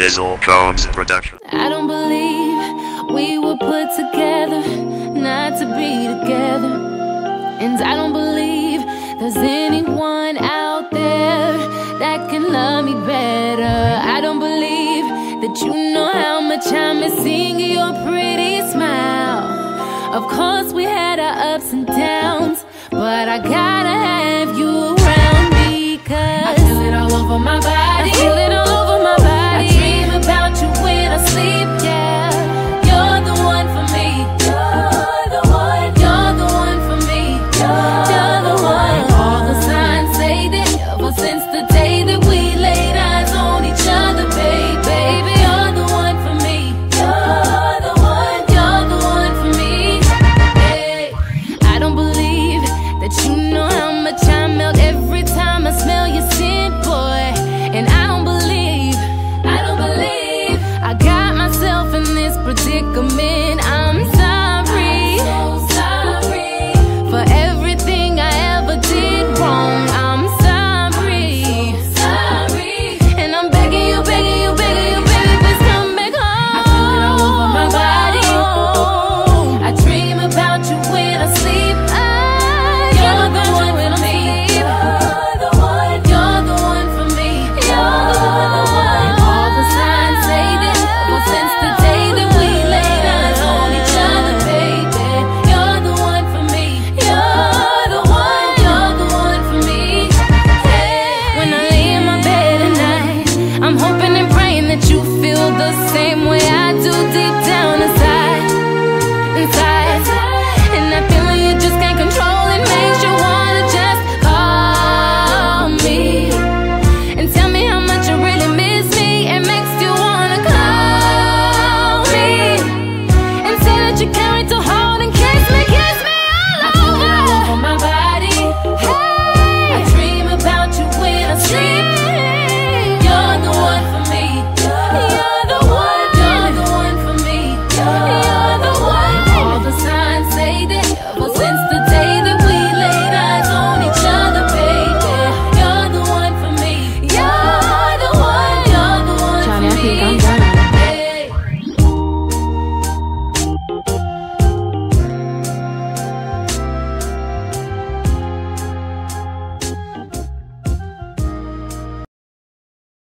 Fizzle Combs production. I don't believe we were put together not to be together. And I don't believe there's anyone out there that can love me better. I don't believe that you know how much I miss seeing your pretty smile. Of course we had our ups and downs, but I gotta have you around because I feel it all over my body. I feel it all over my body. I dream about you when I sleep, yeah. You're the one for me. You're the one. You're the one for me. You're the one. All the signs say that ever since the day that we laid eyes on each other, baby, you're the one for me. You're the one. You're the one for me. Hey, I don't believe that you know how much I melt every time I smell your scent, boy. And I don't believe I got myself in this predicament. I'm sorry, so sorry for everything I ever did wrong. I'm sorry, so sorry, and I'm begging you, begging you, begging you, baby, please come back home. I feel it all over my body. I dream about you when I sleep. You're the one for me. You're the one. You're the one for me. You're the one. All the signs say that ever since the day that we laid eyes on each other, baby, you're the one for me. You're the one. You're the one for me. Hey. When I lay in my bed at night, I'm hoping and praying that you feel the same way I do deep down inside.